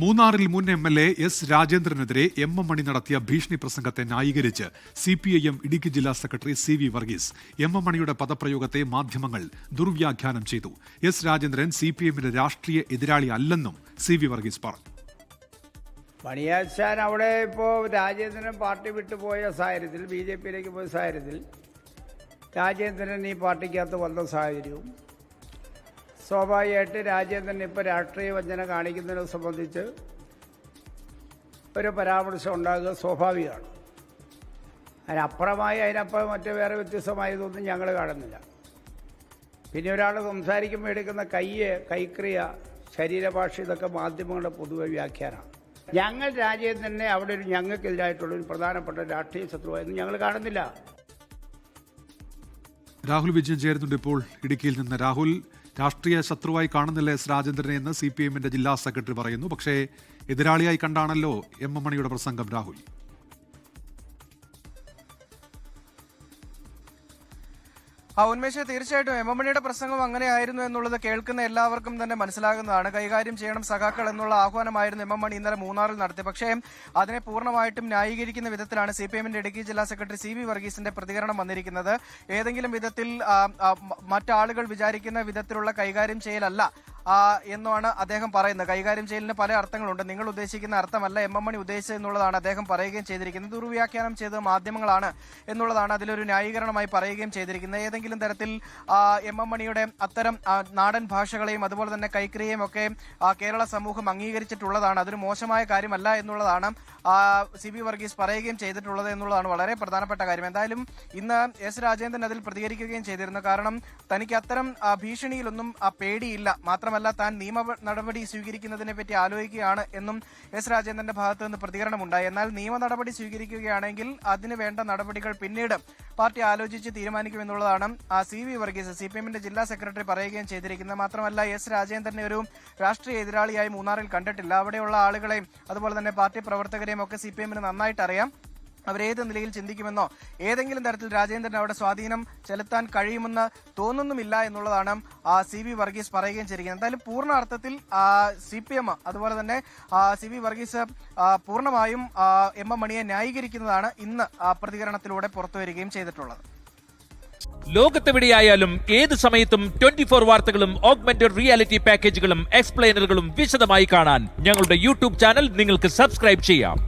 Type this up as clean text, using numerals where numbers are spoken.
മൂന്നാറിൽ മുൻ MLA. S രാജേന്ദ്രനെതിരെ M മണി നടത്തിയ ഭീഷണി പ്രസംഗത്തെ ന്യായീകരിച്ച് CPIM ഇടുക്കി ജില്ലാ സെക്രട്ടറി CV വർഗീസ്. എം മണിയുടെ പദപ്രയോഗത്തെ മാധ്യമങ്ങൾ ദുർവ്യാഖ്യാനം ചെയ്തു. എസ് രാജേന്ദ്രൻ CPIMന്റെ രാഷ്ട്രീയ എതിരാളി അല്ലെന്നും CV വർഗീസ് പറഞ്ഞു. മണിയാശാൻ അവിടെ ഇപ്പോൾ രാജേന്ദ്രൻ പാർട്ടി വിട്ടുപോയ സാഹചര്യത്തിൽ BJPയിലേക്ക് പോയ സാഹചര്യത്തിൽ രാജേന്ദ്രൻ ഈ പാർട്ടിക്കകത്ത് വന്ന സാഹചര്യവും സ്വാഭാവികമായിട്ട് രാജേന്ദ്രൻ ഇപ്പോൾ രാഷ്ട്രീയ വഞ്ചന കാണിക്കുന്നതിനെ സംബന്ധിച്ച് ഒരു പരാമർശം ഉണ്ടാകുക സ്വാഭാവികമാണ്. അതിനപ്പുറം മറ്റു വേറെ വ്യത്യസ്തമായതൊന്നും ഞങ്ങൾ കാണുന്നില്ല. പിന്നെ ഒരാൾ സംസാരിക്കുമ്പോൾ എടുക്കുന്ന കൈക്രിയ, ശരീരഭാഷ, ഇതൊക്കെ മാധ്യമങ്ങളുടെ പൊതുവെ വ്യാഖ്യാനമാണ്. ഞങ്ങൾ രാജേന്ദ്രനെ അവിടെ ഞങ്ങൾക്കെതിരായിട്ടുള്ളൊരു പ്രധാനപ്പെട്ട രാഷ്ട്രീയ ശത്രുവായിരുന്നു ഞങ്ങൾ കാണുന്നില്ല. രാഹുൽ വിജയൻ ചേരുന്നുണ്ട് ഇപ്പോൾ ഇടുക്കിയിൽ നിന്ന്. രാഹുൽ, രാഷ്ട്രീയ ശത്രുവായി കാണുന്നില്ല എസ് രാജേന്ദ്രനെ എന്ന് CPIMന്റെ ജില്ലാ സെക്രട്ടറി പറയുന്നു. പക്ഷേ എതിരാളിയായി കണ്ടാണല്ലോ എം മണിയുടെ പ്രസംഗം. രാഹുൽ, ഉന്മേഷ്, തീർച്ചയായിട്ടും എം മണിയുടെ പ്രസംഗം അങ്ങനെയായിരുന്നു എന്നുള്ളത് കേൾക്കുന്ന എല്ലാവർക്കും തന്നെ മനസ്സിലാകുന്നതാണ്. കൈകാര്യം ചെയ്യണം സഖാക്കൾ എന്നുള്ള ആഹ്വാനമായിരുന്നു എം മണി ഇന്നലെ മൂന്നാറിൽ നടത്തി. പക്ഷേ അതിനെ പൂർണ്ണമായിട്ടും ന്യായീകരിക്കുന്ന വിധത്തിലാണ് CPIMന്റെ ഇടുക്കി ജില്ലാ സെക്രട്ടറി CV വർഗീസിന്റെ പ്രതികരണം വന്നിരിക്കുന്നത്. ഏതെങ്കിലും വിധത്തിൽ മറ്റാളുകൾ വിചാരിക്കുന്ന വിധത്തിലുള്ള കൈകാര്യം ചെയ്യലല്ല എന്നാണ് അദ്ദേഹം പറയുന്നത്. കൈകാര്യം ചെയ്യലിന് പല അർത്ഥങ്ങളുണ്ട്. നിങ്ങൾ ഉദ്ദേശിക്കുന്ന അർത്ഥമല്ല എം മണി ഉദ്ദേശിച്ചത് എന്നുള്ളതാണ് അദ്ദേഹം പറയുകയും ചെയ്തിരിക്കുന്നത്. ദുർവ്യാഖ്യാനം ചെയ്തത് മാധ്യമങ്ങളാണ് എന്നുള്ളതാണ് അതിലൊരു ന്യായീകരണമായി പറയുകയും ചെയ്തിരിക്കുന്നത്. ഏതെങ്കിലും തരത്തിൽ എം മണിയുടെ അത്തരം നാടൻ ഭാഷകളെയും അതുപോലെ തന്നെ കൈക്രിയയും ഒക്കെ കേരള സമൂഹം അംഗീകരിച്ചിട്ടുള്ളതാണ്. അതൊരു മോശമായ കാര്യമല്ല എന്നുള്ളതാണ് CV വർഗീസ് പറയുകയും ചെയ്തിട്ടുള്ളത് എന്നുള്ളതാണ് വളരെ പ്രധാനപ്പെട്ട കാര്യം. എന്തായാലും ഇന്ന് എസ് രാജേന്ദ്രൻ അതിൽ പ്രതികരിക്കുകയും ചെയ്തിരുന്നു. കാരണം തനിക്ക് അത്തരം ഭീഷണിയിലൊന്നും പേടിയില്ല, മാത്രമല്ല താൻ നിയമ നടപടി സ്വീകരിക്കുന്നതിനെ പറ്റി ആലോചിക്കുകയാണ് എന്നും എസ് രാജേന്ദ്രന്റെ ഭാഗത്ത് നിന്ന് പ്രതികരണമുണ്ടായി. എന്നാൽ നിയമ നടപടി സ്വീകരിക്കുകയാണെങ്കിൽ അതിന് വേണ്ട നടപടികൾ പിന്നീട് പാർട്ടി ആലോചിച്ച് തീരുമാനിക്കുമെന്നുള്ളതാണ് CV വർഗീസ് CPIMന്റെ ജില്ലാ സെക്രട്ടറി പറയുകയും ചെയ്തിരിക്കുന്നത്. മാത്രമല്ല എസ് രാജേന്ദ്രനെ ഒരു രാഷ്ട്രീയ എതിരാളിയായി മൂന്നാറിൽ കണ്ടിട്ടില്ല. അവിടെയുള്ള ആളുകളെയും അതുപോലെ തന്നെ പാർട്ടി പ്രവർത്തകരെയും ഒക്കെ CPIMന് നന്നായിട്ട് അറിയാം. അവരേത് നിലയിൽ ചിന്തിക്കുമെന്നോ ഏതെങ്കിലും തരത്തിൽ രാജേന്ദ്രൻ അവിടെ സ്വാധീനം ചെലുത്താൻ കഴിയുമെന്ന് തോന്നുന്നുമില്ല എന്നുള്ളതാണ് CV വർഗീസ് പറയുകയും ചെയ്തിരിക്കുന്നത്. എന്തായാലും പൂർണ്ണ അർത്ഥത്തിൽ CPIM അതുപോലെ തന്നെ CV വർഗീസ് പൂർണ്ണമായും എം മണിയെ ന്യായീകരിക്കുന്നതാണ് ഇന്ന് പ്രതികരണത്തിലൂടെ പുറത്തുവരികയും ചെയ്തിട്ടുള്ളത്. ലോകത്തെവിടെയായാലും ഏത് സമയത്തും 24 വാർത്തകളും ഓഗ്മെന്റഡ് റിയാലിറ്റി പാക്കേജുകളും എക്സ്പ്ലെയിനറുകളും വിശദമായി കാണാൻ ഞങ്ങളുടെ YouTube ചാനൽ നിങ്ങൾക്ക് സബ്സ്ക്രൈബ് ചെയ്യാം.